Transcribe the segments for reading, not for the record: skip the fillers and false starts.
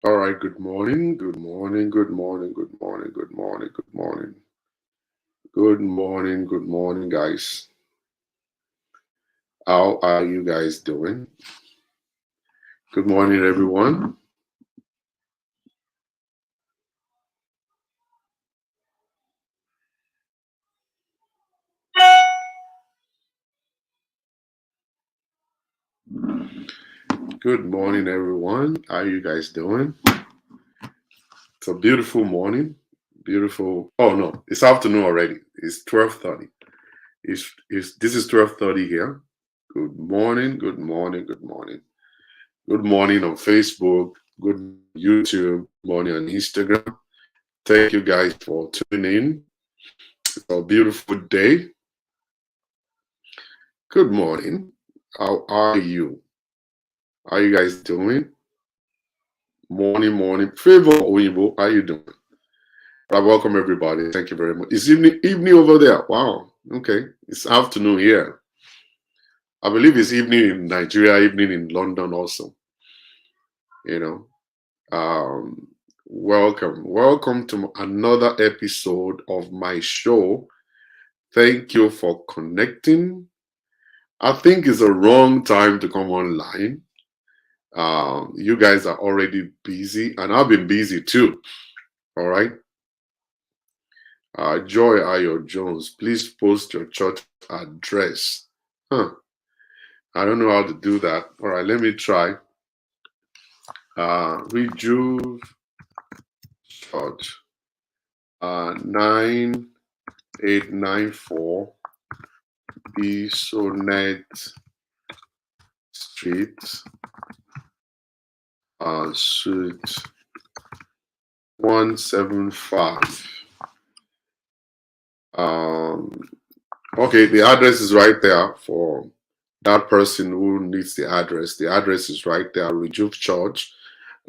All right, good morning, good morning, good morning, good morning, good morning, good morning, good morning, guys. How are you guys doing? Good morning, everyone. Good morning, everyone. How are you guys doing? It's a beautiful morning. Beautiful. Oh no, it's afternoon already. It's 12:30. It's this is 12:30 here. Good morning, good morning, good morning. Good morning on Facebook. Good morning on YouTube. Good morning on Instagram. Thank you guys for tuning in. It's a beautiful day. Good morning. How are you? How you guys doing? Morning, morning. Favor Oyinbo, how you doing? I welcome everybody. Thank you very much. It's evening over there. Wow. Okay. It's afternoon here. I believe it's evening in Nigeria, evening in London also. You know. Um, welcome to another episode of my show. Thank you for connecting. I think it's a wrong time to come online. You guys are already busy, and I've been busy too. All right. Joy Ayo Jones, please post your church address. Huh. I don't know how to do that. All right, let me try. Rejuve Church, 9894 Bisonet Street, Suite 175. Okay, the address is right there for that person who needs the address. The address is right there, Rejuve Church,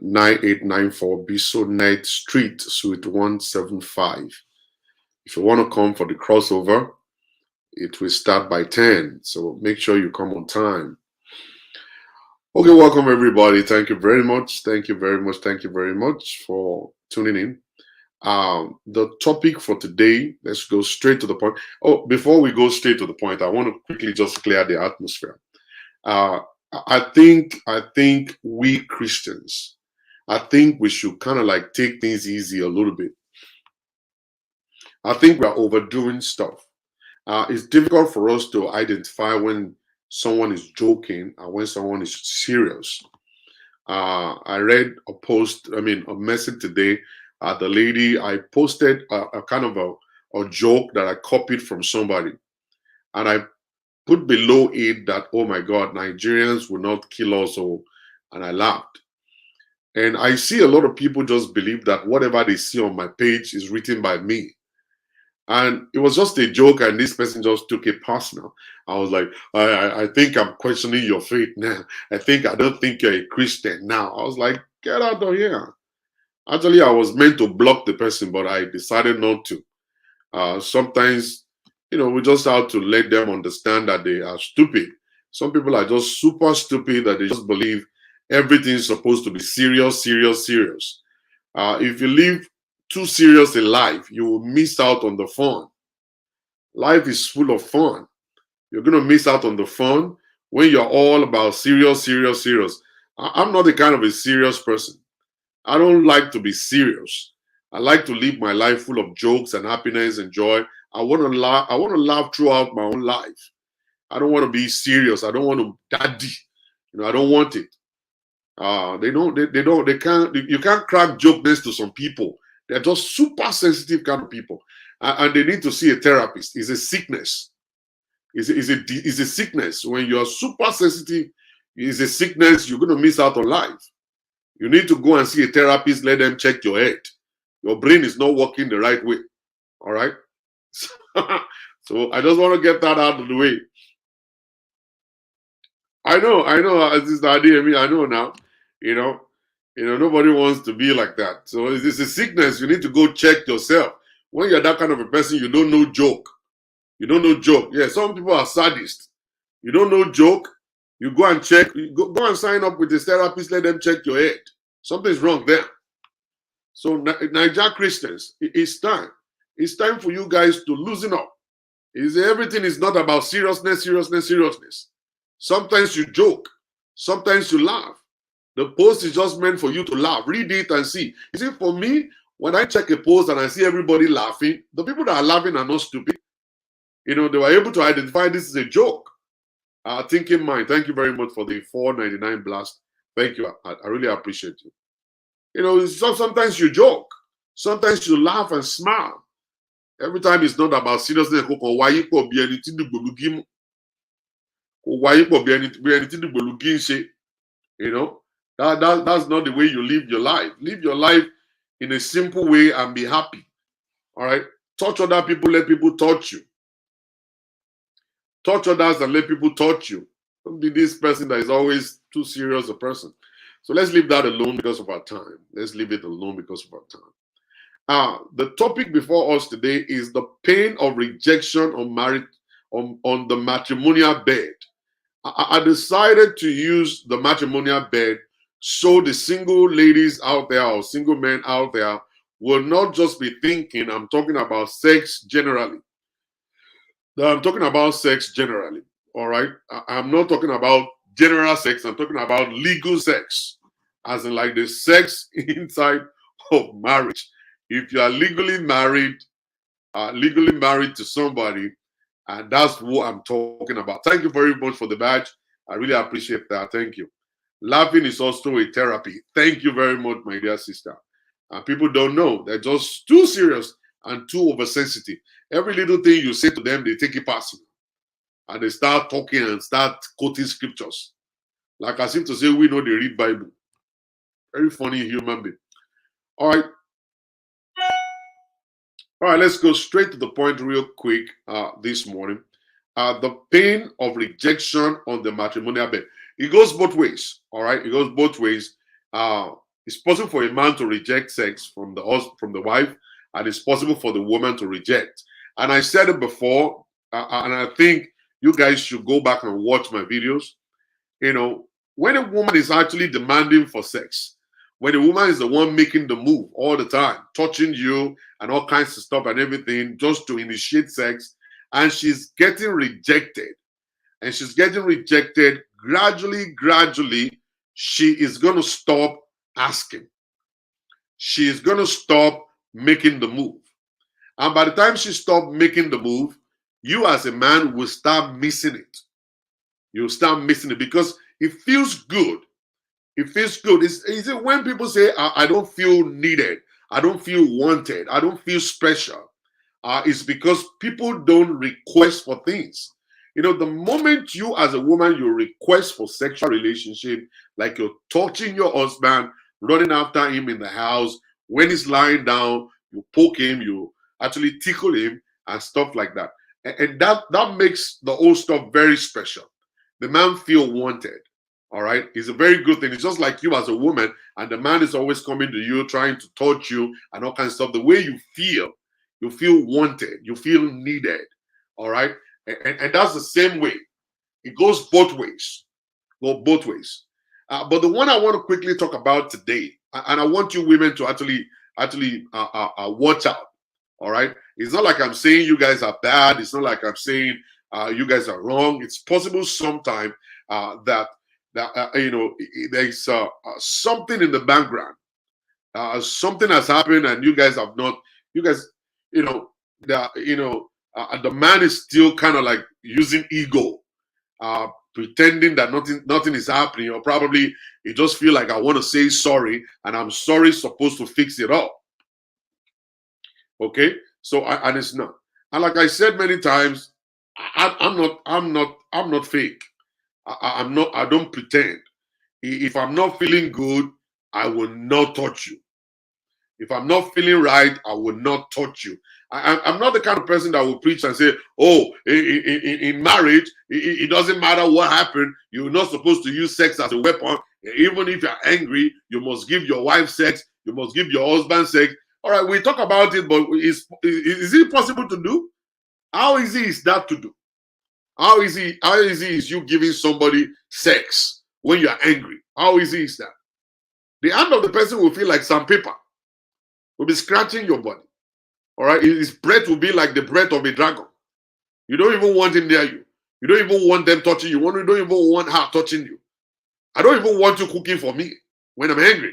9894 Bisonet Street, Suite 175. If you want to come for the crossover, it will start by 10. So make sure you come on time. Okay, welcome everybody. Thank you very much. Thank you very much. Thank you very much for tuning in. The topic for today, let's go straight to the point. Oh, before we go straight to the point, I want to quickly just clear the atmosphere. Uh, I think we Christians, I think we should kind of like take things easy a little bit. I think we're overdoing stuff. It's difficult for us to identify when someone is joking and when someone is serious. I read a post, a message today. The lady, I posted a kind of a joke that I copied from somebody. And I put below it that, oh my God, Nigerians will not kill us. And I laughed. And I see a lot of people just believe that whatever they see on my page is written by me. And it was just a joke, and this person just took it personal. I was like, I think I'm questioning your faith now. I don't think you're a Christian now. I was like, get out of here. Actually, I was meant to block the person, but I decided not to. Sometimes, we just have to let them understand that they are stupid. Some people are just super stupid that they just believe everything is supposed to be serious, serious, serious. If you live too serious in life, you will miss out on the fun. Life is full of fun. You're going to miss out on the fun when you're all about serious, serious, serious. I'm not the kind of a serious person. I don't like to be serious. I like to live my life full of jokes and happiness and joy. I want to laugh. I want to laugh throughout my own life. I don't want to be serious. I don't want to daddy. I don't want it. They don't. They don't. They can't. You can't crack joke next to some people. They're just super sensitive kind of people, and they need to see a therapist. It's a sickness. It's a sickness. When you are super sensitive, it's a sickness. You're going to miss out on life. You need to go and see a therapist. Let them check your head. Your brain is not working the right way. All right. So I just want to get that out of the way. I know. This idea. I know now. You know, nobody wants to be like that. So it's a sickness. You need to go check yourself. When you're that kind of a person, you don't know joke. You don't know joke. Yeah, some people are sadists. You don't know joke. You go and check. You go and sign up with the therapist. Let them check your head. Something's wrong there. So Niger Christians, it's time. It's time for you guys to loosen up. Everything is not about seriousness, seriousness, seriousness. Sometimes you joke. Sometimes you laugh. The post is just meant for you to laugh. Read it and see. You see, for me, when I check a post and I see everybody laughing, the people that are laughing are not stupid. They were able to identify this is a joke. Thinking mind, thank you very much for the $4.99 blast. Thank you. I really appreciate you. Sometimes you joke. Sometimes you laugh and smile. Every time it's not about seriousness. That's not the way you live your life. Live your life in a simple way and be happy. All right. Touch other people, let people touch you. Touch others and let people touch you. Don't be this person that is always too serious a person. So let's leave that alone because of our time. Let's leave it alone because of our time. The topic before us today is the pain of rejection on the matrimonial bed. I decided to use the matrimonial bed so the single ladies out there or single men out there will not just be thinking I'm talking about sex generally. I'm talking about sex generally. All right. I'm not talking about general sex. I'm talking about legal sex, as in like the sex inside of marriage. If you are legally married to somebody, and that's what I'm talking about. Thank you very much for the badge. I really appreciate that. Thank you. Laughing is also a therapy. Thank you very much, my dear sister. People don't know. They're just too serious and too oversensitive. Every little thing you say to them, they take it personal. And they start talking and start quoting scriptures. Like as if to say, we know they read Bible. Very funny human being. All right. All right, let's go straight to the point real quick this morning. The pain of rejection on the matrimonial bed. It goes both ways. All right, it goes both ways. It's possible for a man to reject sex from the wife, and it's possible for the woman to reject. And I said it before, and I think you guys should go back and watch my videos. When a woman is actually demanding for sex, when a woman is the one making the move all the time, touching you and all kinds of stuff and everything just to initiate sex, and she's getting rejected, gradually, she is going to stop asking. She is going to stop making the move. And by the time she stops making the move, you as a man will start missing it. You'll start missing it because it feels good. It feels good. Is it when people say, I don't feel needed, I don't feel wanted, I don't feel special? It's because people don't request for things. The moment you as a woman, you request for sexual relationship, like you're touching your husband, running after him in the house, when he's lying down, you poke him, you actually tickle him and stuff like that. And that makes the whole stuff very special. The man feel wanted. All right. It's a very good thing. It's just like you as a woman, and the man is always coming to you, trying to touch you and all kinds of stuff. The way you feel wanted, you feel needed. All right. And that's the same way. It goes both ways. But the one I want to quickly talk about today, and I want you women to actually watch out. All right. It's not like I'm saying you guys are bad. It's not like I'm saying you guys are wrong. It's possible sometime that there's something in the background. Something has happened, and you guys have not. You guys, the man is still kind of like using ego, pretending that nothing is happening, or probably you just feel like I want to say sorry, and I'm sorry supposed to fix it up. Okay, so and it's not. And like I said many times, I'm not fake. I don't pretend. If I'm not feeling good, I will not touch you. If I'm not feeling right, I will not touch you. I'm not the kind of person that will preach and say, oh, in marriage, it doesn't matter what happened. You're not supposed to use sex as a weapon. Even if you're angry, you must give your wife sex. You must give your husband sex. All right, we talk about it, but is it possible to do? How easy is that to do? How easy is you giving somebody sex when you're angry? How easy is that? The hand of the person will feel like sandpaper. Will be scratching your body. All right, his breath will be like the breath of a dragon. You don't even want him near you. You don't even want them touching you. You don't even want her touching you. I don't even want you cooking for me when I'm angry.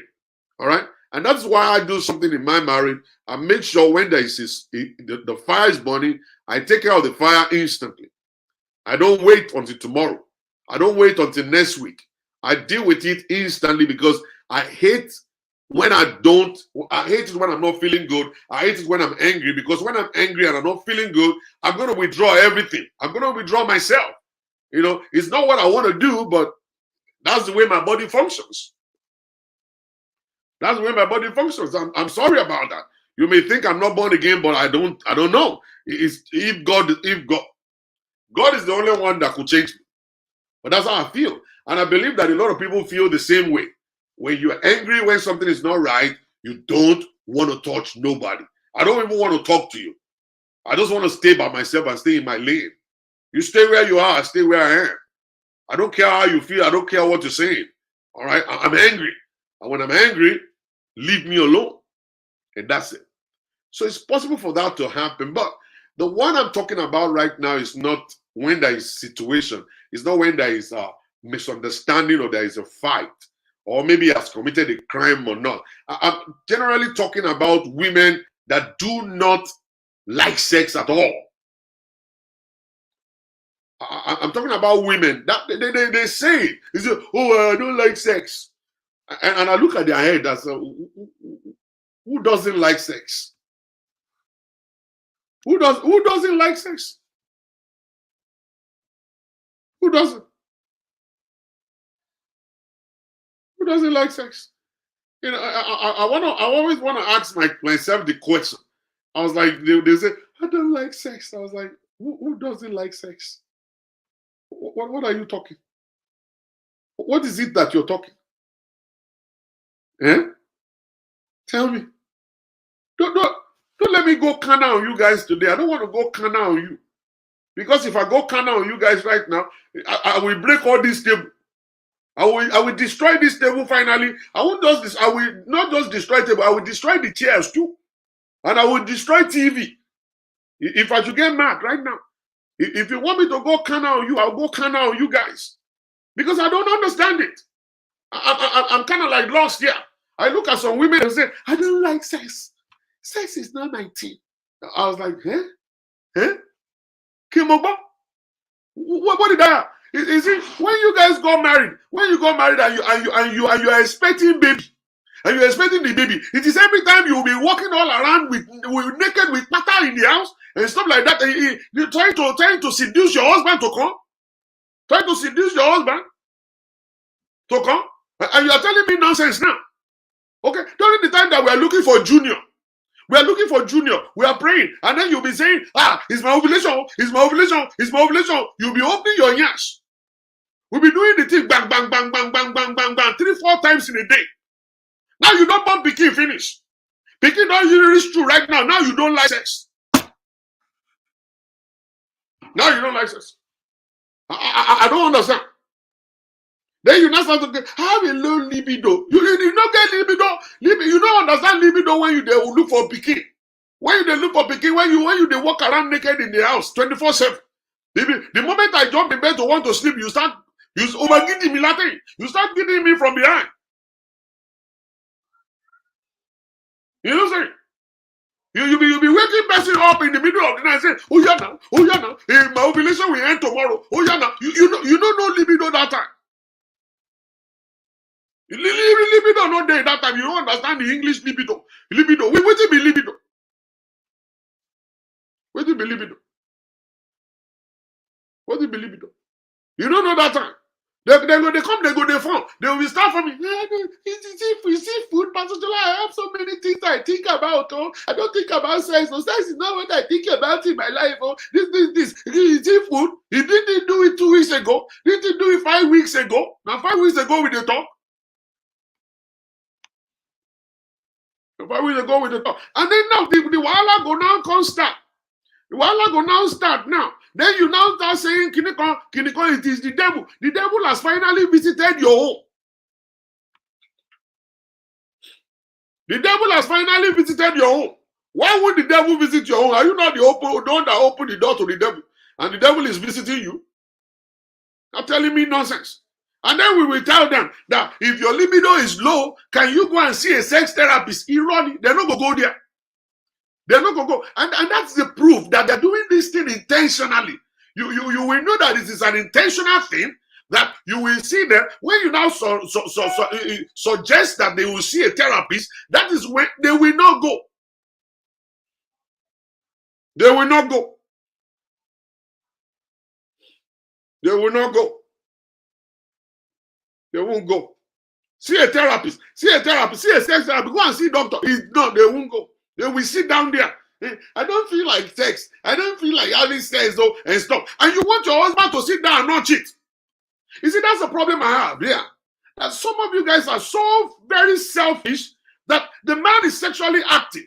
All right, and that's why I do something in my marriage. I make sure when there is the fire is burning, I take care of the fire instantly. I don't wait until tomorrow. I don't wait until next week. I deal with it instantly because I hate when I hate it when I'm not feeling good. I hate it when I'm angry because when I'm angry and I'm not feeling good, I'm going to withdraw everything. I'm going to withdraw myself. You know, it's not what I want to do, but that's the way my body functions. That's the way my body functions. I'm sorry about that. You may think I'm not born again, but I don't know. If God is the only one that could change me. But that's how I feel. And I believe that a lot of people feel the same way. When you're angry, when something is not right, you don't want to touch nobody. I don't even want to talk to you. I just want to stay by myself and stay in my lane. You stay where you are, I stay where I am. I don't care how you feel. I don't care what you're saying. All right? I'm angry. And when I'm angry, leave me alone. And that's it. So it's possible for that to happen. But the one I'm talking about right now is not when there is situation. It's not when there is a misunderstanding or there is a fight. Or maybe he has committed a crime or not. I'm generally talking about women that do not like sex at all. I'm talking about women that they say it. They say, oh, I don't like sex. And I look at their head as who doesn't like sex? Who doesn't like sex? Who doesn't? Who doesn't like sex? You know, I always want to ask myself the question. I was like, they say, I don't like sex. I was like, who doesn't like sex? What are you talking? What is it that you're talking? Eh? Tell me. Don't let me go carnal on you guys today. I don't want to go carnal on you. Because if I go carnal on you guys right now, I will break all this table. I will destroy this table finally. I will not just destroy table, I will destroy the chairs too. And I will destroy TV. If I should get mad right now. If you want me to go carnal on you, I'll go carnal on you guys. Because I don't understand it. I'm kind of like lost here. I look at some women and say, I don't like sex. Sex is not my thing. I was like, eh? Kimoba? What did I? Is it when you guys got married? When you got married and you are expecting baby, and you're expecting the baby, it is every time you will be walking all around with naked with pattern in the house and stuff like that. You're trying to seduce your husband to come. Trying to seduce your husband to come, and you are telling me nonsense now. Okay, during the time that we are looking for Junior. We are looking for Junior. We are praying. And then you'll be saying, it's my ovulation. It's my ovulation. It's my ovulation. You'll be opening your ears. We'll be doing the thing bang, bang, bang, bang, bang, bang, bang, bang, 3-4 times in a day. Now you don't want Pikin finish. Pikin don't usually reach true right now. Now you don't like sex. Now you don't like sex. I don't understand. Then you now start to have a low libido. You don't get libido. You don't understand libido when you look for Pikin. When you look for Pikin, when you they walk around naked in the house 24/7. The moment I jump in bed to want to sleep, you overgiving me Latin. You start getting me from behind. You know what I'm saying? You'll be waking person up in the middle of the night saying, oh yeah now, hey, my ovulation will end tomorrow. Oh yeah now. You don't know libido that time. Libido not there that time. You don't understand the English libido. Libido. What do you be libido? What do you be libido? What do you be libido? You don't know that time. They come, they phone. They will start for me. You see food, Pastor Jola, I have so many things I think about. Oh, I don't think about sex. No, sex is not what I think about in my life. Oh, this. You see food. He didn't do it 2 weeks ago. He didn't do it 5 weeks ago. Now 5 weeks ago we dey talk. 5 weeks ago we dey talk. And then now the wahala go now come start. The wahala go now start now. Then you now start saying, Kinikon, it is the devil. The devil has finally visited your home. The devil has finally visited your home. Why would the devil visit your home? Are you not the one that opened the door to the devil? And the devil is visiting you? Not telling me nonsense. And then we will tell them that if your libido is low, can you go and see a sex therapist? Irony, they're not going to go there. They're not going to go. And that's the proof that they're doing this thing intentionally. You will know that it is an intentional thing, that you will see them. When you now suggest that they will see a therapist, that is when they will not go. They will not go. They will not go. They won't go. See a therapist. See a therapist. See a sex therapist. Go and see a doctor. No, they won't go. They will sit down there. I don't feel like sex. I don't feel like having sex though and stuff. And you want your husband to sit down and not cheat. You see, that's the problem I have here. That some of you guys are so very selfish that the man is sexually active.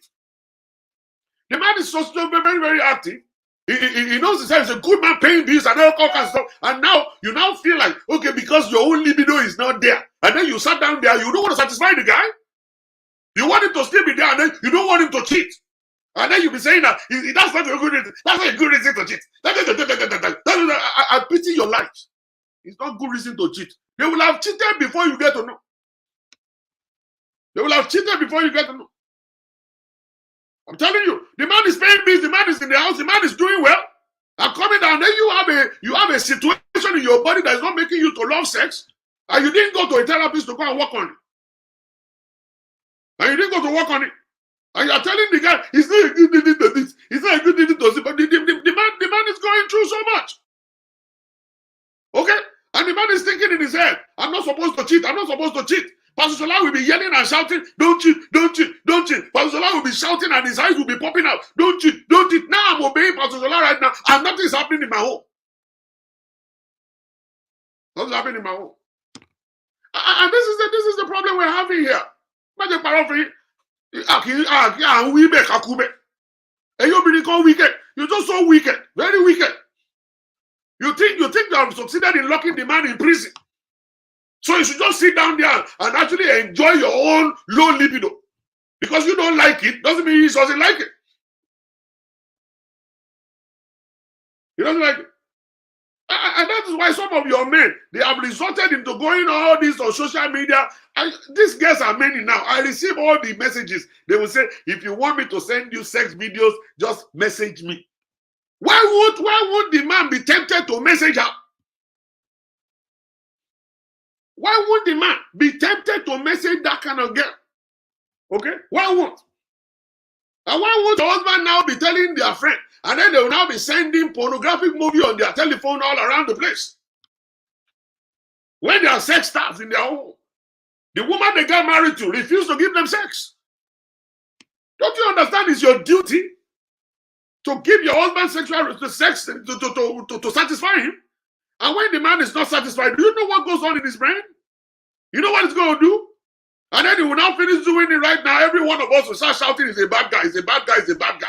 The man is so very, very active. He knows himself is a good man paying bills and all kinds of stuff. And now you now feel like, okay, because your own libido is not there. And then you sat down there, you don't want to satisfy the guy. You want him to still be there, and then you don't want him to cheat. And then you'll be saying that that's not a good reason. That's not a good reason to cheat. I pity your life. It's not a good reason to cheat. They will have cheated before you get to know. They will have cheated before you get to know. I'm telling you, the man is paying bills, the man is in the house, the man is doing well. I'm coming down, then you have a situation in your body that is not making you to love sex, and you didn't go to a therapist to go and work on it. And you didn't go to work on it. And you are telling the guy, it's not a good thing to this, it's not a good thing to see, but the man is going through so much. Okay? And the man is thinking in his head, I'm not supposed to cheat, I'm not supposed to cheat. Pastor Sola will be yelling and shouting, don't cheat, don't cheat, don't cheat. Pastor Sola will be shouting and his eyes will be popping out, don't cheat, don't cheat. Now I'm obeying Pastor Sola right now, and nothing is happening in my home. Nothing's happening in my home. And this is the problem we're having here. You're just so wicked, very wicked. You think they have succeeded in locking the man in prison. So you should just sit down there and actually enjoy your own low libido. Because you don't like it, doesn't mean he doesn't like it. He doesn't like it. And that is why some of your men, they have resorted into going all this on social media. And these girls are many now. I receive all the messages. They will say, if you want me to send you sex videos, just message me. Why would the man be tempted to message her? Why would the man be tempted to message that kind of girl? Okay? Why won't? And why would the husband now be telling their friend, and then they will now be sending pornographic movie on their telephone all around the place? When there are sex stars in their home, the woman they got married to refused to give them sex. Don't you understand it's your duty to give your husband sexual sex to satisfy him? And when the man is not satisfied, do you know what goes on in his brain? You know what it's going to do? And then he will now finish doing it right now. Every one of us will start shouting, he's a bad guy, he's a bad guy, he's a bad guy.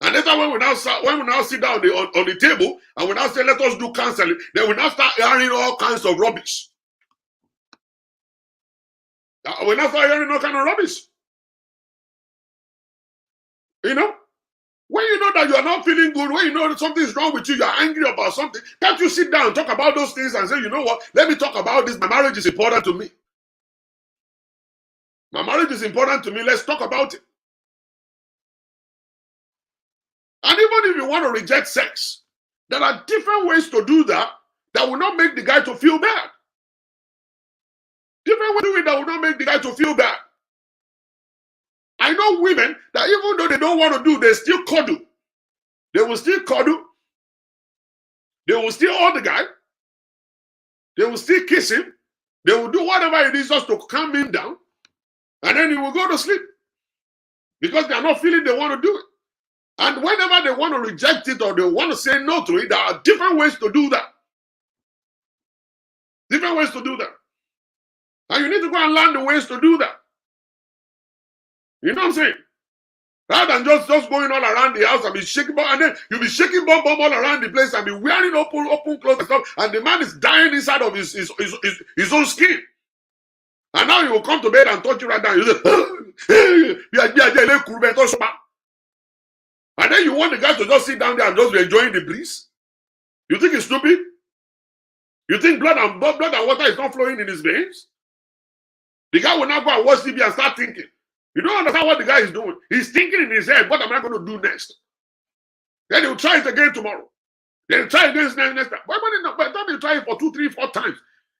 And later when we now sit down on the table and we now say, let us do counseling, then we now start hearing all kinds of rubbish. We now start hearing all kinds of rubbish. You know? When you know that you are not feeling good, when you know that something is wrong with you, you are angry about something, can't you sit down and talk about those things and say, you know what, let me talk about this. My marriage is important to me. My marriage is important to me. Let's talk about it. And even if you want to reject sex, there are different ways to do that that will not make the guy to feel bad. Different ways to do it that will not make the guy to feel bad. I know women that even though they don't want to do, they still cuddle. They will still cuddle. They will still hold the guy. They will still kiss him. They will do whatever it is just to calm him down. And then he will go to sleep. Because they are not feeling they want to do it. And whenever they want to reject it or they want to say no to it, there are different ways to do that. Different ways to do that. And you need to go and learn the ways to do that. You know what I'm saying? Rather than just going all around the house and be shaking bomb, and then you'll be shaking bomb all around the place and be wearing open clothes and stuff, and the man is dying inside of his own skin. And now he will come to bed and touch you right down. You say, and then you want the guy to just sit down there and just be enjoying the breeze? You think it's stupid? You think blood and water is not flowing in his veins? The guy will now go and watch TV and start thinking. You don't understand what the guy is doing. He's thinking in his head, what am I going to do next? Then he'll try it again tomorrow. Then he'll try it again next time. By the time you try it for 2, 3, 4 times,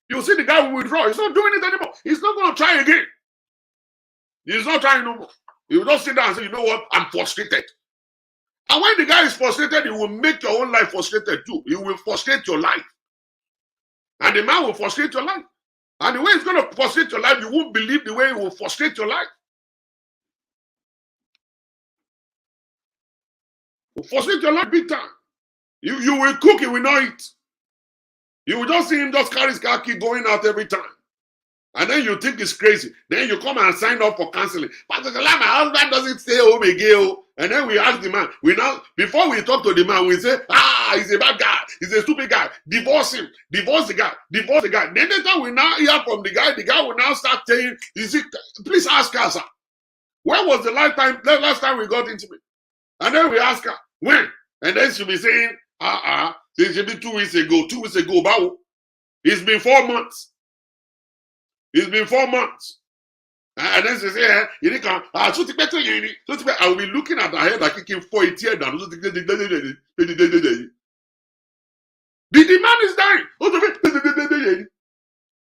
you'll see the guy will withdraw. He's not doing it anymore. He's not going to try again. He's not trying no more. He will just sit down and say, you know what? I'm frustrated. And when the guy is frustrated, he will make your own life frustrated too. He will frustrate your life. And the man will frustrate your life. And the way he's going to frustrate your life, you won't believe the way he will frustrate your life. He will frustrate your life big time. You will cook, he will not eat. You will just see him just carry his car key going out every time. And then you think it's crazy. Then you come and sign up for counseling. Pastor Salah, my husband doesn't stay home again. And then we ask the man, before we talk to the man, we say, he's a bad guy, he's a stupid guy, divorce him, divorce the guy, divorce the guy. Then later we now hear from the guy will now start saying, please ask her, sir, when was the last time we got intimate? And then we ask her, when? And then she'll be saying, it should be 2 weeks ago, Bao. It's been 4 months. It's been 4 months. And then she say, I will be looking at her head like kicking 4 tears down. The man is dying.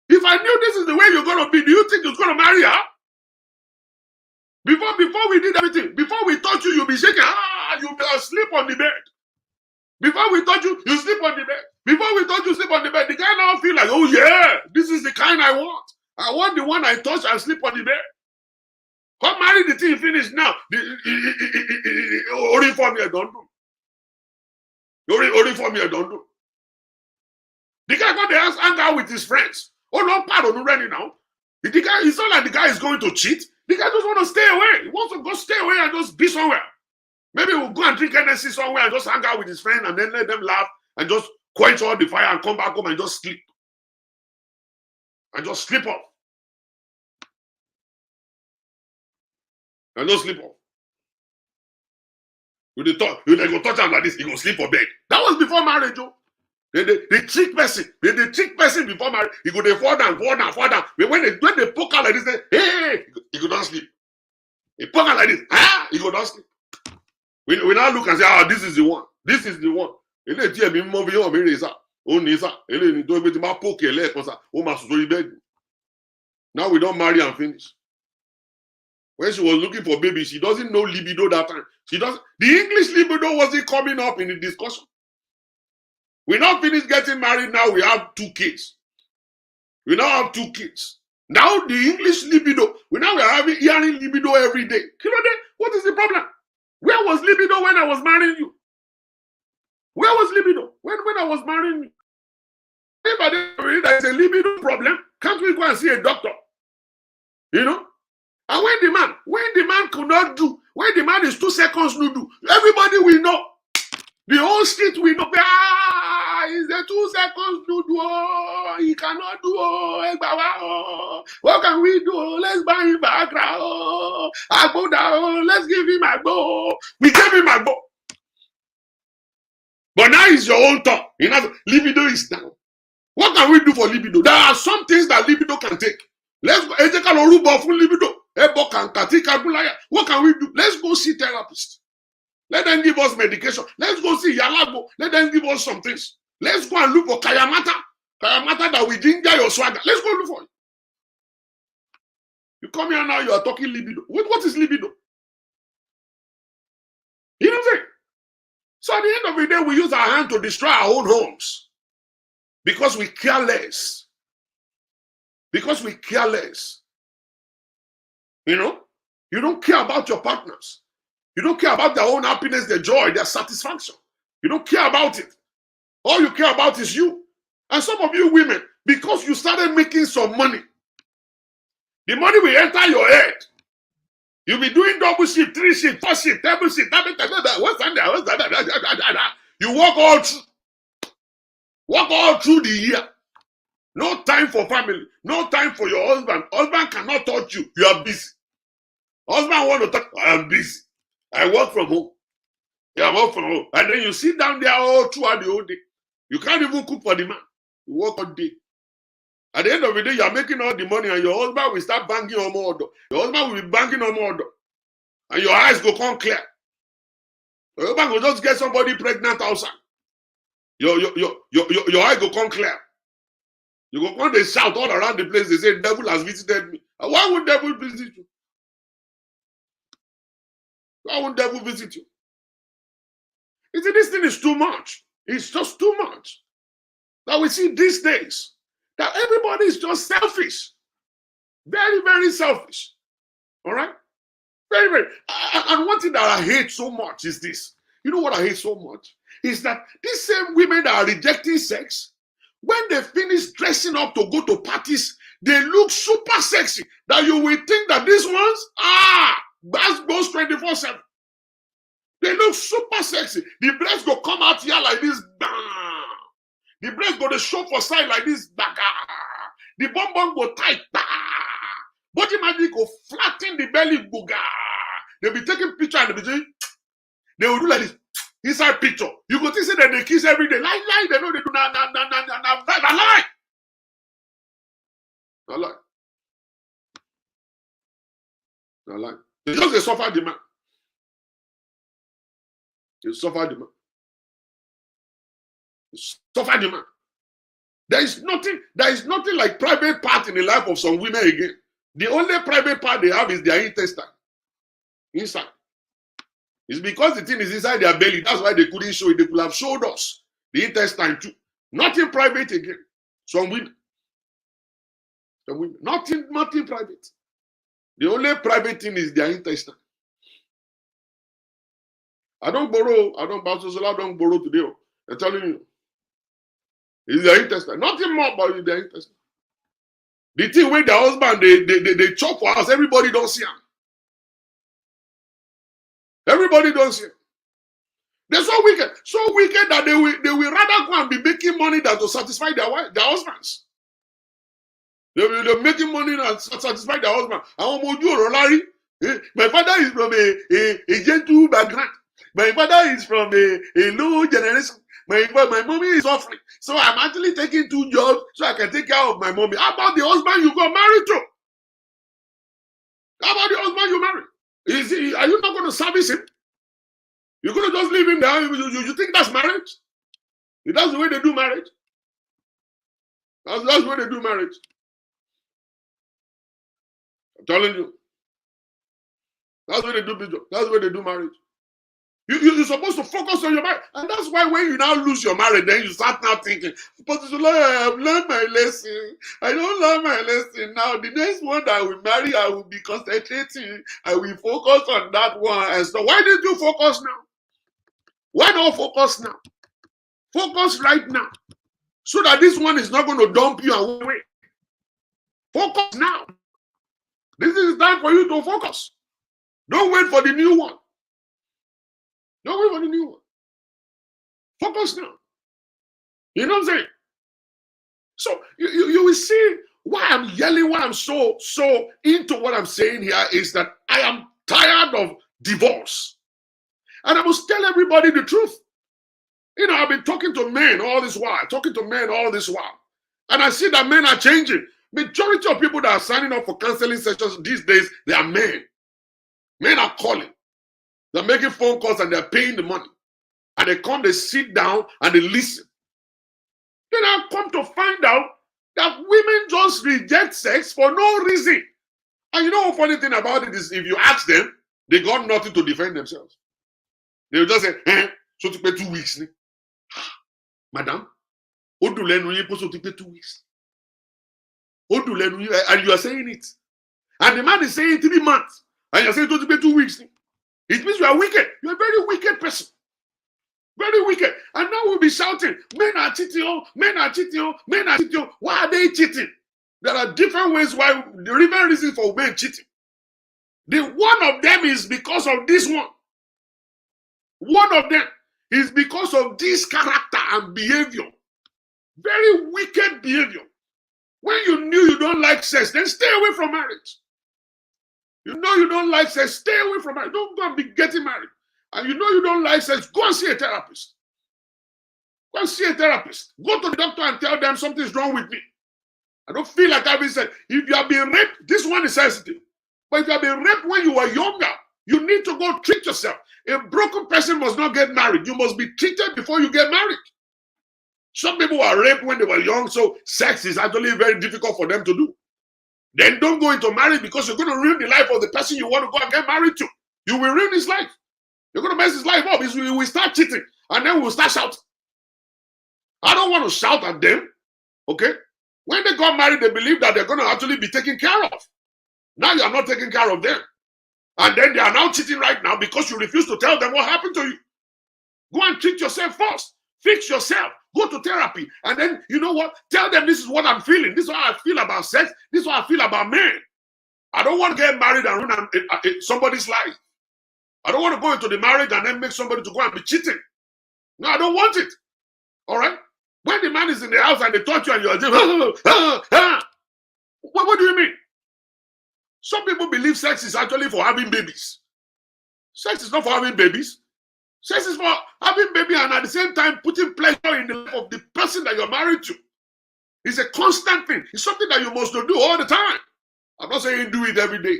If I knew this is the way you're going to be, do you think you're going to marry her? Before we did everything, before we touch you, you'll be shaking. You'll be asleep on the bed. Before we touch you, you sleep on the bed. Before we touch you, sleep on the bed. The guy now feel like, oh yeah, this is the kind I want. I want the one I touch and sleep on the bed. Come marry the thing, finish now. Only for me, I don't do. Only for me, I don't do. The guy got the house hang out with his friends. Oh no, pardon, already now. It's not like the guy is going to cheat. The guy just want to stay away. He wants to go stay away and just be somewhere. Maybe we'll go and drink Hennessy somewhere and just hang out with his friend and then let them laugh and just quench all the fire and come back home and just sleep. And just sleep off. And just sleep off. They go touch him like this, he go sleep for bed. That was before marriage, Joe. They trick person. They trick person before marriage. He go they fall down. When they poke out like this, hey, he go down sleep. He poke out like this, he go down sleep. We now look and say, this is the one. This is the one. Now we don't marry and finish. When she was looking for baby, she doesn't know libido that time. The English libido wasn't coming up in the discussion. We now finished getting married. Now we have 2 kids. We now have 2 kids. Now the English libido, we are hearing libido every day. What is the problem? Where was libido when I was marrying you? Where was libido when I was marrying you? If there is a libido problem, can't we go and see a doctor? You know? And when the man could not do, when the man is 2 seconds to do, everybody will know. The whole street will know. It's a 2 seconds to do. He cannot do. What can we do? Let's buy him back. I go down. Let's give him a go. We gave him a go. But now it's your own turn. Libido is down. What can we do for libido? There are some things that libido can take. Let's go. Libido. What can we do? Let's go see therapists. Let them give us medication. Let's go see Yalago. Let them give us some things. Let's go and look for Kayamata. Kayamata that we ginger your swagger. Let's go look for it. You come here now, you are talking libido. What is libido? You know what I'm saying? So at the end of the day, we use our hand to destroy our own homes. Because we care less. Because we care less. You know? You don't care about your partners. You don't care about their own happiness, their joy, their satisfaction. You don't care about it. All you care about is you. And some of you women, because you started making some money, the money will enter your head. You'll be doing double shift, 3 shift, 4 shift, double shift. What's that? You walk all through the year. No time for family. No time for your husband. Husband cannot touch you. You are busy. Husband want to touch. I am busy. I work from home. I work from home. And then you sit down there all throughout the whole day. You can't even cook for the man. You work all day. At the end of the day, you are making all the money, and your husband will start banging on more door. Your husband will be banging on more door. And your eyes go come clear. Your husband will just get somebody pregnant outside. Your eye go come clear. You go come, they shout all around the place. They say, devil has visited me. And why would devil visit you? Why would devil visit you? You see, this thing is too much. It's just too much. That we see these days. That everybody is just selfish. Very, very selfish. All right? Very, very. And one thing that I hate so much is this. You know what I hate so much? Is that these same women that are rejecting sex, when they finish dressing up to go to parties, they look super sexy. That you will think that these ones, that goes 24/7. They look super sexy. The breast go come out here like this. Bam. The breast go to show for side like this. Bam. The bum bum go tight. Bam. Body magic go flatten the belly. Booga. They'll be taking picture and they will do like this. Inside picture. You go to say that they kiss every day. Lie. They know they do not lie. Not lie. Not lie. Because they suffer the man. You suffer the man. You suffer the man. There is nothing like private part in the life of some women again. The only private part they have is their intestine. Inside. It's because the thing is inside their belly. That's why they couldn't show it. They could have showed us the intestine too. Nothing private again. Some women. Nothing private. The only private thing is their intestine. I don't borrow today. I'm telling you. It's their intestine. Nothing more about their intestine. The thing with their husband, they chop for us. Everybody don't see them. Everybody don't see them. They're so wicked that they will rather go and be making money than to satisfy their husbands. They're making money and satisfy their husband. My father is from a gentle background. My father is from a low generation. My mommy is suffering. So I'm actually taking 2 jobs so I can take care of my mommy. How about the husband you got married to? How about the husband you married? Are you not going to service him? You're going to just leave him there? You think that's marriage? That's the way they do marriage. That's the way they do marriage. I'm telling you. That's the way they do business. That's the way they do marriage. You're supposed to focus on your marriage. And that's why when you now lose your marriage, then you start now thinking, but I've learned my lesson. I don't learn my lesson now. The next one that I will marry, I will be concentrating. I will focus on that one. And so why did you focus now? Why not focus now? Focus right now. So that this one is not going to dump you away. Focus now. This is time for you to focus. Don't wait for the new one. Don't wait for the new one. Focus now. You know what I'm saying? So you will see why I'm yelling, why I'm so into what I'm saying here is that I am tired of divorce. And I must tell everybody the truth. You know, I've been talking to men all this while, And I see that men are changing. Majority of people that are signing up for counseling sessions these days, they are men. Men are calling. They're making phone calls and they're paying the money. And they come, they sit down and they listen. Then I come to find out that women just reject sex for no reason. And you know what funny thing about it is if you ask them, they got nothing to defend themselves. They will just say, so to pay 2 weeks. Madam, what do you supposed to pay 2 weeks? What do you and you are saying it. And the man is saying 3 months. And you're saying to pay 2 weeks. It means you are wicked. You're a very wicked person. Very wicked. And now we'll be shouting, men are cheating, men are cheating, men are cheating. Why are they cheating? There are different ways why, the different reasons for men cheating. One of them is because of this one. One of them is because of this character and behavior. Very wicked behavior. When you knew you don't like sex, then stay away from marriage. You know you don't like sex, stay away from marriage. Don't go and be getting married. And you know you don't like sex, go and see a therapist. Go and see a therapist. Go to the doctor and tell them something's wrong with me. I don't feel like having sex. If you have been raped, this one is sensitive. But if you have been raped when you were younger, you need to go treat yourself. A broken person must not get married. You must be treated before you get married. Some people were raped when they were young, so sex is actually very difficult for them to do. Then don't go into marriage because you're going to ruin the life of the person you want to go and get married to. You will ruin his life. You're going to mess his life up. We will start cheating, and then we'll start shouting. I don't want to shout at them, okay? When they got married, they believe that they're going to actually be taken care of. Now you are not taking care of them. And then they are now cheating right now because you refuse to tell them what happened to you. Go and treat yourself first. Fix yourself. Go to therapy. And then, you know what? Tell them this is what I'm feeling. This is how I feel about sex. This is how I feel about men. I don't want to get married and ruin somebody's life. I don't want to go into the marriage and then make somebody to go and be cheating. No, I don't want it. All right? When the man is in the house and they touch you and you're just, what do you mean? Some people believe sex is actually for having babies. Sex is not for having babies. Sex is for having baby and at the same time putting pleasure in the life of the person that you're married to. It's a constant thing. It's something that you must do all the time. I'm not saying do it every day.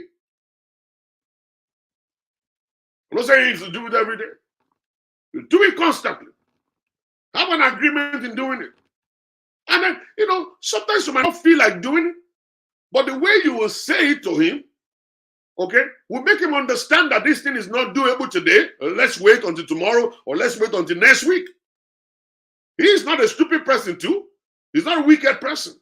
I'm not saying you should do it every day. You do it constantly. Have an agreement in doing it. And then, sometimes you might not feel like doing it, but the way you will say it to him, okay, will make him understand that this thing is not doable today. Let's wait until tomorrow, or let's wait until next week. He is not a stupid person too. He's not a wicked person.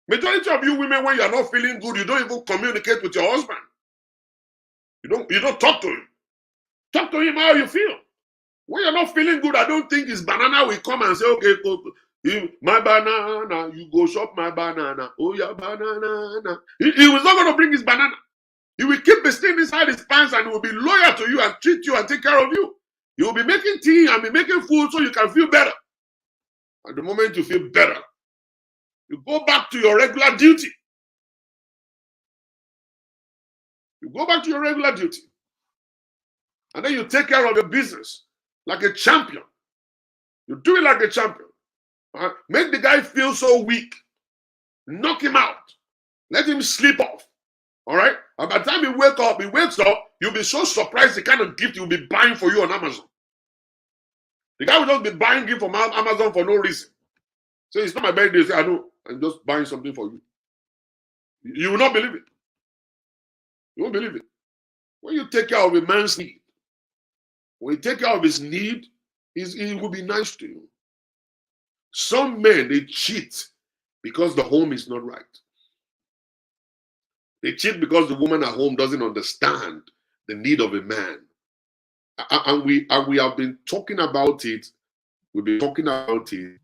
Majority of you women, when you are not feeling good, you don't even communicate with your husband. You don't talk to him. Talk to him how you feel. When you're not feeling good, I don't think his banana will come and say, okay, my banana, you go shop my banana. Oh, yeah, banana. He was not going to bring his banana. He will keep the thing inside his pants and he will be loyal to you and treat you and take care of you. He will be making tea and be making food so you can feel better. At the moment you feel better, you go back to your regular duty. You go back to your regular duty. And then you take care of your business like a champion. You do it like a champion. Make the guy feel so weak. Knock him out. Let him sleep off. All right? And by the time he wakes up, you'll be so surprised the kind of gift he'll be buying for you on Amazon. The guy will just be buying gift from Amazon for no reason. So it's not my birthday. Say, I know, I'm just buying something for you. You will not believe it. You won't believe it. When you take care of a man's need, when you take care of his need, he will be nice to you. Some men, they cheat because the home is not right. They cheat because the woman at home doesn't understand the need of a man. And we have been talking about it. We've been talking about it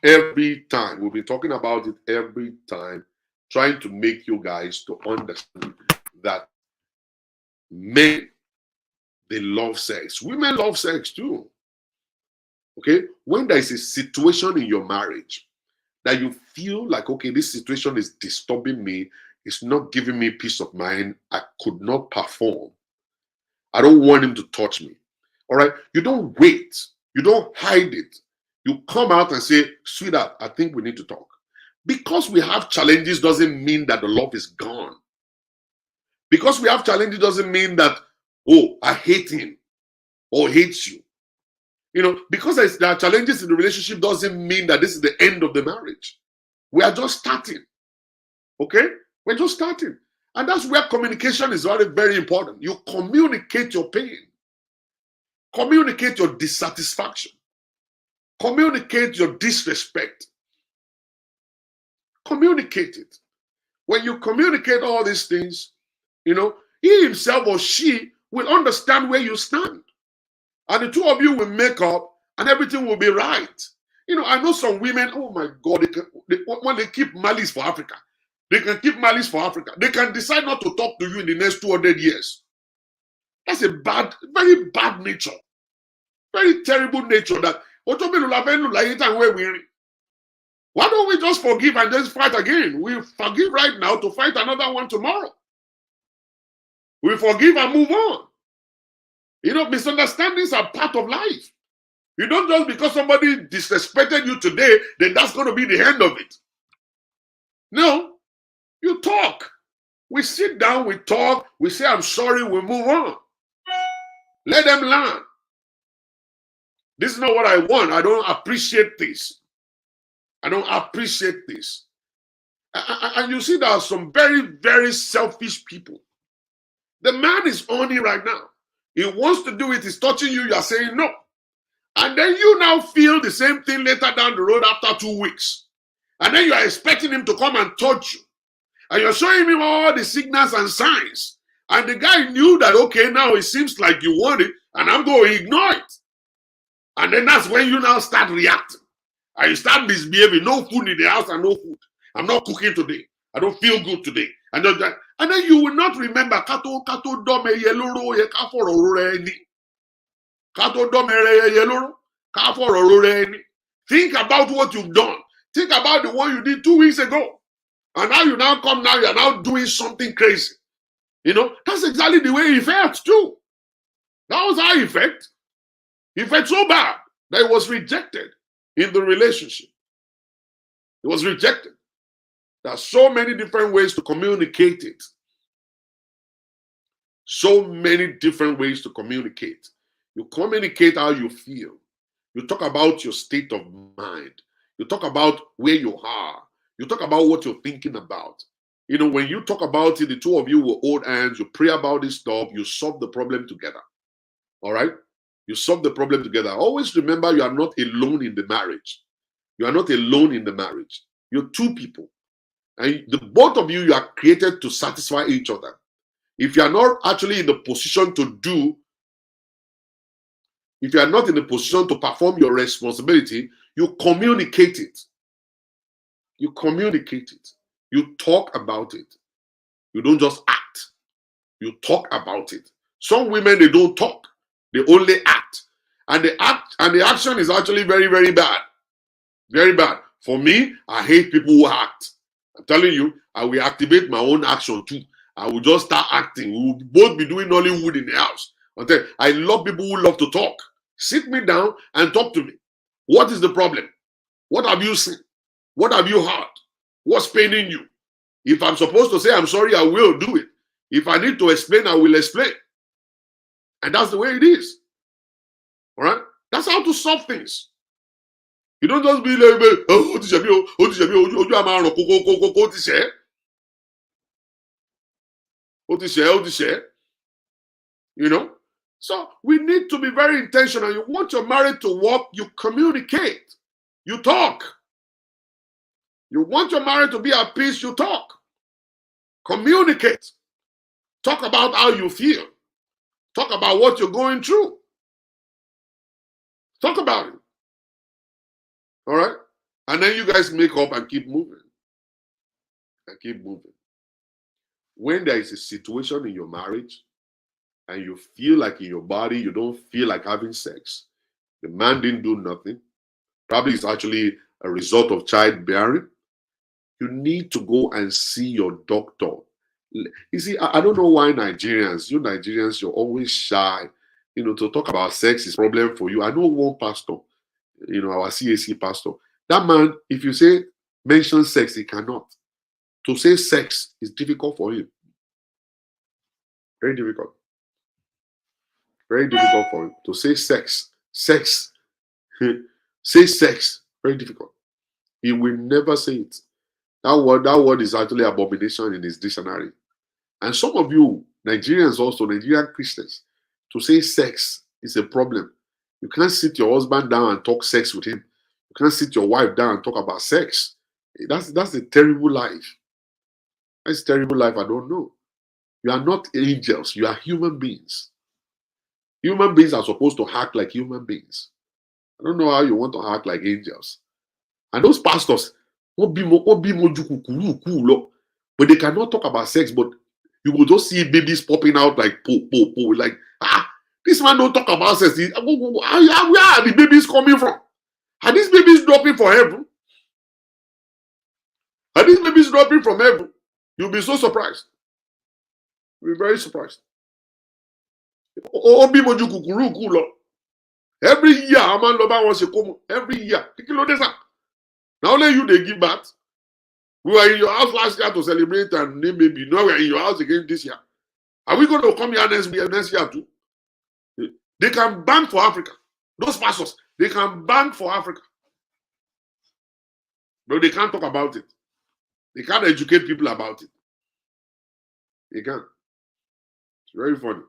every time. We've been talking about it every time, trying to make you guys to understand that men, they love sex. Women love sex too. Okay? When there is a situation in your marriage that you feel like, okay, this situation is disturbing me, it's not giving me peace of mind, I could not perform. I don't want him to touch me. All right? You don't wait. You don't hide it. You come out and say, sweetheart, I think we need to talk. Because we have challenges doesn't mean that the love is gone. Because we have challenges doesn't mean that, oh, I hate him or hates you. Because there are challenges in the relationship doesn't mean that this is the end of the marriage. We are just starting. Okay? We're just starting. And that's where communication is very, very important. You communicate your pain. Communicate your dissatisfaction. Communicate your disrespect. Communicate it. When you communicate all these things, he himself or she will understand where you stand. And the two of you will make up and everything will be right. I know some women, oh my God, when they keep malice for Africa, they can keep malice for Africa. They can decide not to talk to you in the next 200 years. That's a very bad nature. Very terrible nature that Why don't we just forgive and just fight again? We forgive right now to fight another one tomorrow. We forgive and move on. You know, misunderstandings are part of life. You don't just because somebody disrespected you today, then that's going to be the end of it. No, you talk. We sit down, we talk, we say, I'm sorry, we move on. Let them learn. This is not what I want. I don't appreciate this. I don't appreciate this. And you see, there are some very, very selfish people. The man is on it right now. He wants to do it. He's touching you. You are saying no. And then you now feel the same thing later down the road after 2 weeks. And then you are expecting him to come and touch you. And you're showing him all the signals and signs. And the guy knew that, okay, now it seems like you want it, and I'm going to ignore it. And then that's when you now start reacting. And you start misbehaving. No food in the house and no food. I'm not cooking today. I don't feel good today. And then you will not remember. Think about what you've done. Think about the one you did 2 weeks ago. And now you now come now, you're now doing something crazy. You know, that's exactly the way he felt too. That was how he felt. He felt so bad that he was rejected in the relationship. He was rejected. There are so many different ways to communicate it. So many different ways to communicate. You communicate how you feel. You talk about your state of mind. You talk about where you are. You talk about what you're thinking about. You know, when you talk about it, the two of you will hold hands, you pray about this stuff, you solve the problem together. All right? You solve the problem together. Always remember you are not alone in the marriage. You are not alone in the marriage. You're two people. And the both of you are created to satisfy each other. If you are not actually in the position to do, if you are not in the position to perform your responsibility, you communicate it. You communicate it. You talk about it. You don't just act. You talk about it. Some women, they don't talk. They only act. And the action is actually very, very bad. Very bad. For me, I hate people who act. I'm telling you, I will activate my own action too. I will just start acting. We will both be doing Nollywood in the house. I love people who love to talk. Sit me down and talk to me. What is the problem? What have you seen? What have you heard? What's paining you? If I'm supposed to say I'm sorry, I will do it. If I need to explain, I will explain. And that's the way it is. All right? That's how to solve things. You don't just be like, you know? So we need to be very intentional. You want your marriage to work, you communicate. You talk. You want your marriage to be at peace, you talk. Communicate. Talk about how you feel. Talk about what you're going through. Talk about it. All right? And then you guys make up and keep moving. And keep moving. When there is a situation in your marriage and you feel like in your body you don't feel like having sex, the man didn't do nothing, probably it's actually a result of childbearing, you need to go and see your doctor. You see, I don't know why Nigerians, you're always shy. You know, to talk about sex is a problem for you. I know one pastor, our CAC pastor. That man, if you say mention sex, he cannot. To say sex is difficult for him. Very difficult. Very difficult for him. To say sex. Say sex. Very difficult. He will never say it. That word is actually abomination in his dictionary. And some of you, Nigerians also, Nigerian Christians, to say sex is a problem. You can't sit your husband down and talk sex with him. You can't sit your wife down and talk about sex. That's a terrible life. That's a terrible life. I don't know. You are not angels. You are human beings. Human beings are supposed to act like human beings. I don't know how you want to act like angels. And those pastors, but they cannot talk about sex, but you will just see babies popping out like like, this man don't talk about sex. Where are the babies coming from? Are these babies dropping for heaven? And these babies dropping from heaven. You'll be so surprised. You'll be very surprised. Every year, a man wants to come. Every year. Now only you they give bath. We were in your house last year to celebrate and name baby. Now we are in your house again this year. Are we going to come here next year too? They can ban for Africa. Those pastors, they can ban for Africa. But they can't talk about it. They can't educate people about it. They can't. It's very funny.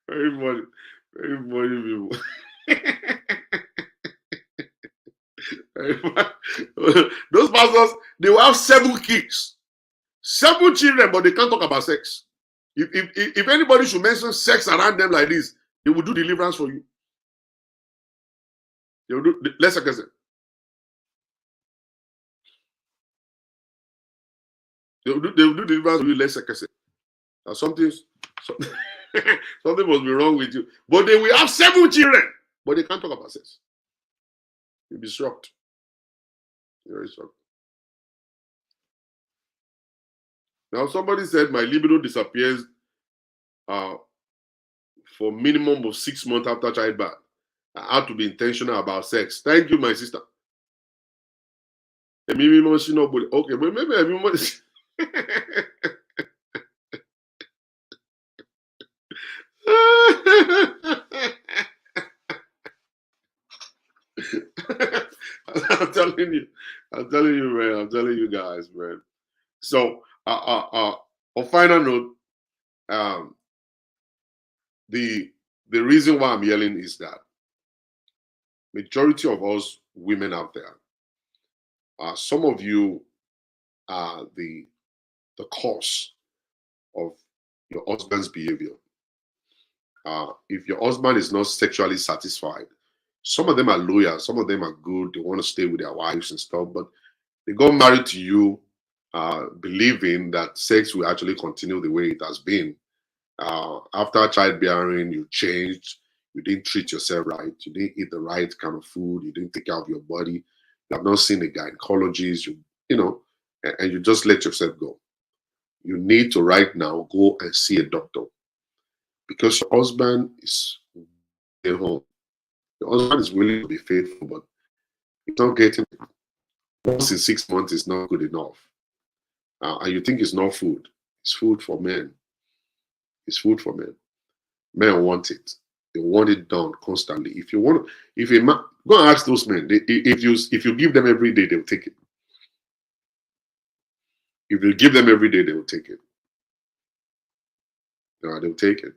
Very funny. Very funny people. Those pastors, they will have 7 kids, 7 children, but they can't talk about sex. If anybody should mention sex around them like this, they will do deliverance for you. They will do less second. They will do deliverance for you less second. Something must be wrong with you. But they will have 7 children, but they can't talk about sex. You'll be shocked. Very shocked. Now somebody said my libido disappears for minimum of 6 months after childbirth. I have to be intentional about sex. Thank you, my sister. Okay, but maybe everyone. I'm telling you, man. I'm telling you guys, man. So, on final note, the reason why I'm yelling is that majority of us women out there, some of you are the cause of your husband's behavior. If your husband is not sexually satisfied, some of them are loyal, some of them are good, they want to stay with their wives and stuff, but they got married to you believing that sex will actually continue the way it has been. After childbearing, you changed, you didn't treat yourself right, you didn't eat the right kind of food, you didn't take care of your body, you have not seen a gynecologist, you know, and you just let yourself go. You need to right now go and see a doctor because your husband is at home. Your husband is willing to be faithful, but he's not getting it. Once in 6 months is not good enough. And you think it's not food. It's food for men. It's food for men. Men want it. They want it done constantly. If you want, if a man, go and ask those men. If you give them every day, they'll take it. If you give them every day, they will take it. They'll take it.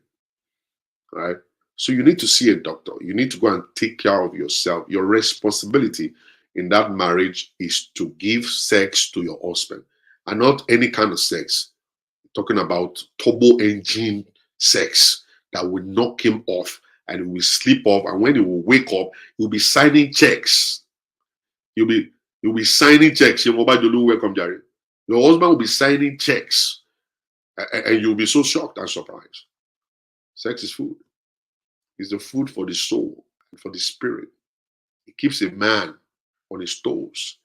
Right? So you need to see a doctor. You need to go and take care of yourself. Your responsibility in that marriage is to give sex to your husband, and not any kind of sex. Talking about turbo engine sex that will knock him off and he will sleep off, and when he will wake up, he'll be signing checks. You'll be signing checks. Your welcome, Jerry. Your husband will be signing checks, and you'll be so shocked and surprised. Sex is food. It's the food for the soul and for the spirit. It keeps a man on his toes.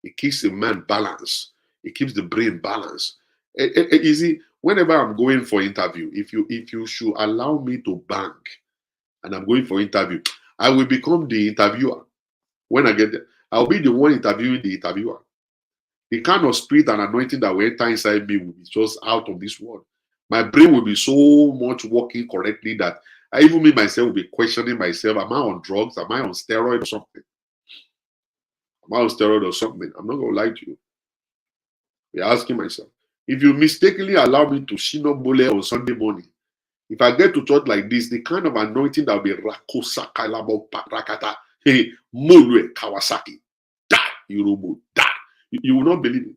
It keeps a man balanced. It keeps the brain balanced. You see, whenever I'm going for interview, if you should allow me to bank and I'm going for interview, I will become the interviewer. When I get there, I'll be the one interviewing the interviewer. The kind of spirit and anointing that will enter inside me will be just out of this world. My brain will be so much working correctly that I even me myself will be questioning myself. Am I on drugs? Am I on steroid or something? Am I on steroid or something? I'm not going to lie to you. Be asking myself. If you mistakenly allow me to Shinobole on Sunday morning, if I get to church like this, the kind of anointing that will be Rakosaka Labo Rakata, hey, Molwe Kawasaki, die, Yorubu, die. You will not believe it.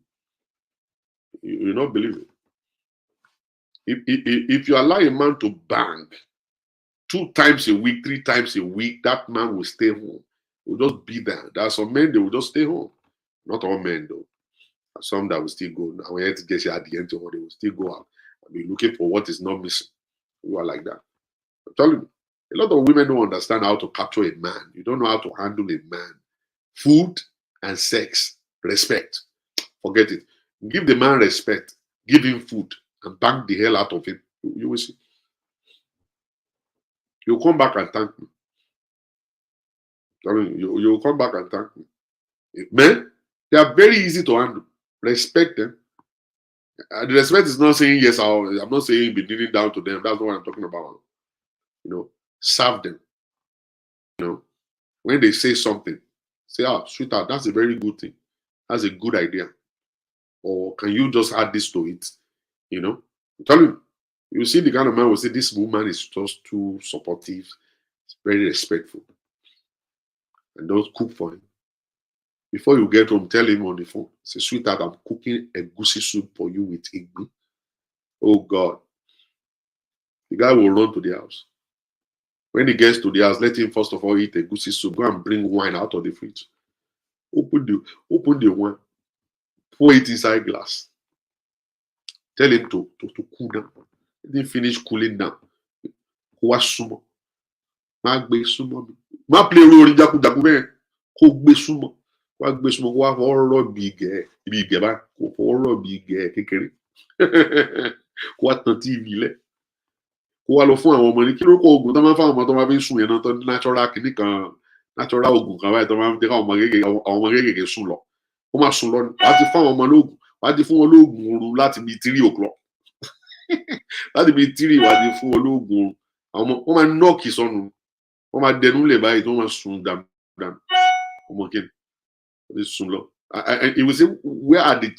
You will not believe it. If you allow a man to bang 2 times a week, 3 times a week, that man will stay home. He will just be there. There are some men, they will just stay home. Not all men, though. Some that will still go. Now, when it gets at the end of the day, they will still go out and be looking for what is not missing. You are like that. I'm telling you, a lot of women don't understand how to capture a man. You don't know how to handle a man. food and sex, respect. Forget it. Give the man respect, give him food, and bang the hell out of him. You will see. You'll come back and thank me. I mean, you'll come back and thank me. Men, they are very easy to handle. Respect them. The respect is not saying yes, I'm not saying be kneeling down to them. That's not what I'm talking about. Serve them. When they say something, say, sweetheart, that's a very good thing. That's a good idea. Or can you just add this to it? Tell him. You see the kind of man will say, this woman is just too supportive, very respectful. And don't cook for him. Before you get home, tell him on the phone, say, sweetheart, I'm cooking a goosey soup for you with igbo. Oh God. The guy will run to the house. When he gets to the house, let him first of all eat a goosey soup. Go and bring wine out of the fridge. Open the wine. Pour it inside glass. Tell him to cool down. Let him finish cooling down. Kó wá súnmọ́. Má gbé súnmọ́ mi. Má play orin jakujaku bẹ́ẹ̀. Kó gbé súnmọ́. Wá gbé súnmọ́. Kó wá fọwọ́ rọ̀ bí ìgẹ̀. Ibi ìgẹ̀ bá. Kó fọwọ́ rọ̀ bí ìgẹ̀ kékeré. Kó wá tan TV lẹ̀. Kó wá lọ fún àwọn ọmọ ní kí ló kọ oògùn tó máa ń fáwọn ọmọ tó máa fi ń sùn yẹn náà tó ní natural kìíní kan natural oògùn kan báyìí tó máa ń jẹ́ káwọn ọmọ kéékèèké sùn lọ. Ó máa sùn lọ ní. Wàá ti fún àwọn ọmọ lóògùn. Wàá ti fún wọn lóògùn oorun láti bíi 3 o'clock. Láti bíi 3 wàá ti fún wọn lóògùn oorun. Àwọn ọmọ wọn máa nọ́ọ̀kì sọnù. Wọ́n máa dẹnu lè báyìí tó máa sùn dànù. Ọmọ kí ni? Ó ti sùn lọ. It will say, where are the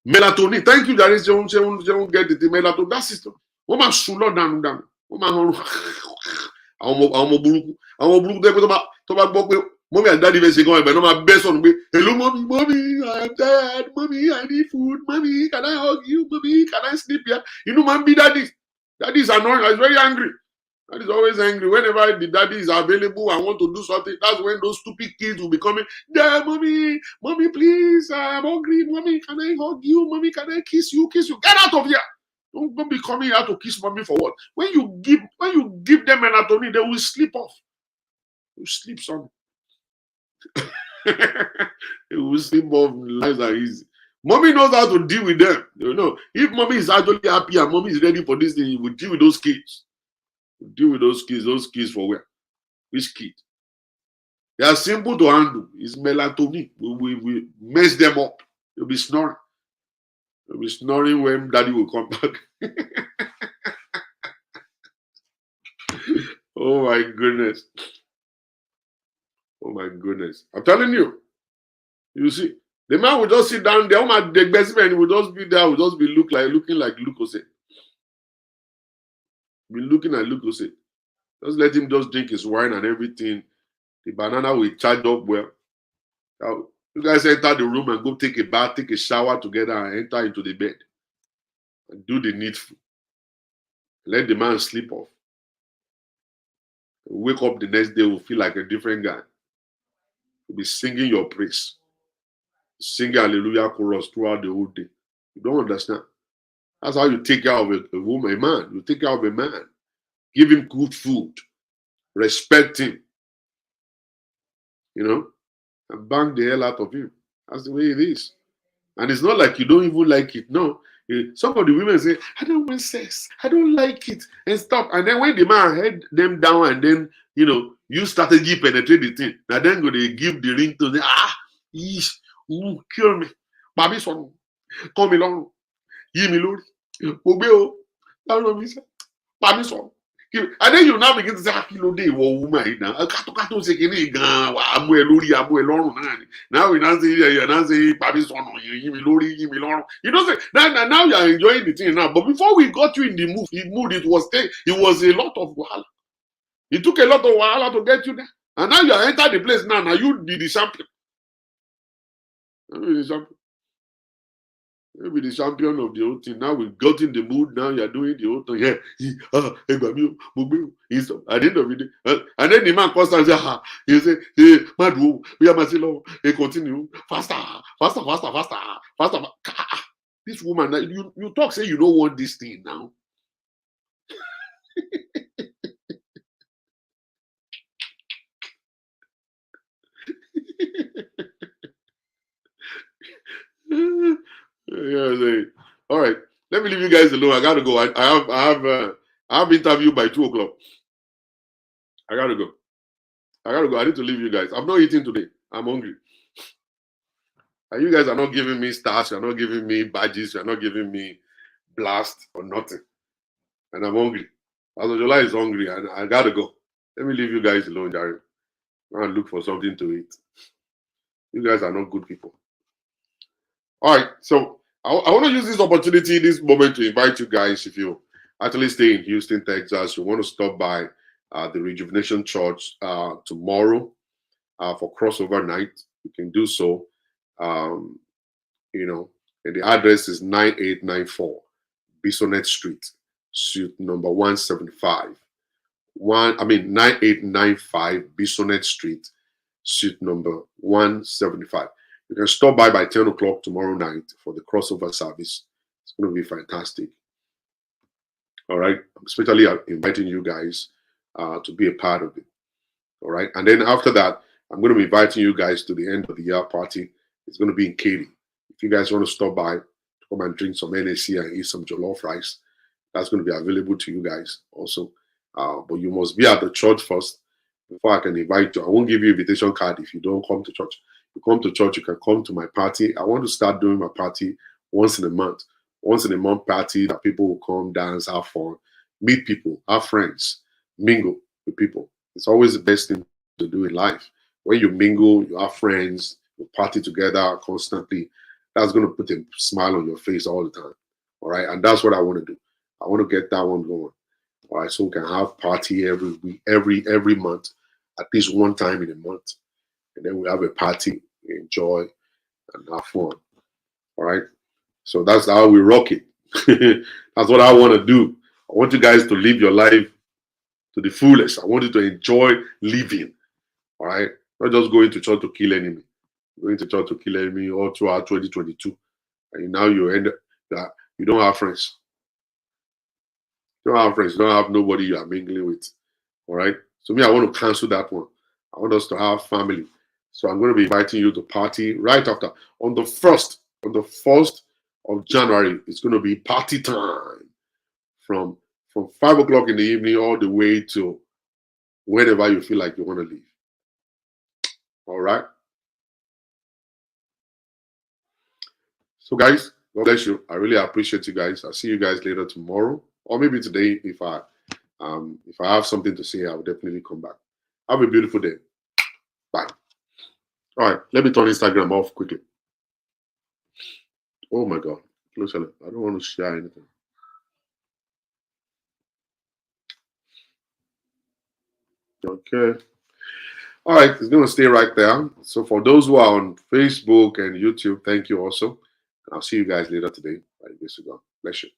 melatonin? Thank you, Jare. Ṣé wọ́n get the melatonin? That system. Wọ́n máa sùn lọ dànù. Wọ́n máa hàn àwọn ọmọ burúkú. Àwọn ọmọ burúkú tó bá gbọ́ pé mommy and daddy fẹ́ ṣe gan ẹ̀bẹ̀ náà máa bẹ́ sọ̀nù pé hello mommy, I am tired. Mommy, I need food. Mommy, can I hug you? Mommy, can I sleep here? Inú máa ń bí daddy. Daddy is annoying. He's very angry. Daddy is always angry. Whenever the daddy is available and want to do something, that's when those stupid kids will be coming. Yeah, mommy, please, I'm hungry. Mommy, can I hug you? Mommy, can I kiss you? Get out of here. Don't be coming here to kiss mommy for what? When you give them melatonin, they will sleep off. You sleep, son. They will sleep off. Lives are easy. Mommy knows how to deal with them. If mommy is actually happy and mommy is ready for this thing, you will deal with those kids. Deal with those kids. Those kids for where? Which kid? They are simple to handle. It's melatonin. We mess them up. They'll be snoring. They'll be snoring when daddy will come back. Oh my goodness. Oh my goodness. I'm telling you. You see, the man will just sit down there. The best man will just be there. Will just be looking like Lucas. Be looking at Lucas. Just let him just drink his wine and everything. The banana will charge up well. Now, you guys enter the room and go take a bath, take a shower together, and enter into the bed. And do the needful. Let the man sleep off. Wake up the next day, will feel like a different guy. You'll be singing your praise. Singing hallelujah chorus throughout the whole day. You don't understand. That's how you take care of a woman, a man. You take care of a man. Give him good food. Respect him. And bang the hell out of him. That's the way it is. And it's not like you don't even like it. No. Some of the women say, I don't want sex. I don't like it. And stop. And then when the man head them down and then, you strategy penetrate the thing. Now then go they give the ring to them. Kill me. Baby son. Come along. Give me Lord. Obey. Baby son. And then you now begin to say, kilo day woman now. Kato say kini gan amu e lori amu e lorun na ni. Now we now say you now say baby son give me lori give me lorun. You don't say now you are enjoying the thing now. But before we got you in the mood, it was a lot of wahala. It took a lot of wahala to get you there. And now you are entered the place now. Now you be the champion. Maybe the champion of the whole thing. Now we got in the mood. Now you're doing the whole thing. Yeah. At the end of the day. And then the man constantly say, he say, hey, Madu, we are Masilo. He continue. Faster. This woman, you talk, say you don't want this thing now. Yeah, all right. Let me leave you guys alone. I gotta go. I have interview by 2 o'clock. I gotta go. I gotta go. I need to leave you guys. I'm not eating today. I'm hungry. And you guys are not giving me stars. You're not giving me badges. You're not giving me blast or nothing. And I'm hungry. Azojola is hungry, and I gotta go. Let me leave you guys alone, Jerry. Go and look for something to eat. You guys are not good people. All right. So I want to use this opportunity, this moment, to invite you guys. If you actually stay in Houston, Texas, you want to stop by the Rejuvenation Church tomorrow for crossover night, you can do so. Um, and the address is 9894 Bisonet Street, suite number 175. 9895 Bisonet Street, suite number 175. You can stop by 10 o'clock tomorrow night for the crossover service. It's going to be fantastic. All right. I'm especially inviting you guys to be a part of it. All right. And then after that, I'm going to be inviting you guys to the end of the year party. It's going to be in Katy. If you guys want to stop by, come and drink some NAC and eat some jollof rice, that's going to be available to you guys also. But you must be at the church first before I can invite you. I won't give you an invitation card if you don't come to church. You come to church, you can come to my party. I want to start doing my party once in a month. Once in a month party that people will come, dance, have fun, meet people, have friends, mingle with people. It's always the best thing to do in life. When you mingle, you have friends, you party together constantly. That's going to put a smile on your face all the time. All right. And that's what I want to do. I want to get that one going. All right. So we can have party every week, every month, at least one time in a month. And then we have a party, we enjoy and have fun. All right. So that's how we rock it. That's what I want to do. I want you guys to live your life to the fullest. I want you to enjoy living. All right. Not just going to church to kill enemy. Going to church to kill enemy all throughout 2022. And now you end up, you don't have friends. You don't have friends. You don't have nobody you are mingling with. All right. So me, I want to cancel that one. I want us to have family. So I'm going to be inviting you to party right after on the 1st of January. It's going to be party time from 5 o'clock in the evening all the way to whenever you feel like you want to leave. All right. So guys, God bless you. I really appreciate you guys. I'll see you guys later tomorrow, or maybe today if I have something to say, I will definitely come back. Have a beautiful day. Bye. All right, let me turn Instagram off quickly. Oh my God. Listen, I don't want to share anything. Okay. All right, it's going to stay right there. So for those who are on Facebook and YouTube, thank you also. And I'll see you guys later today. By the grace of God. Bless you.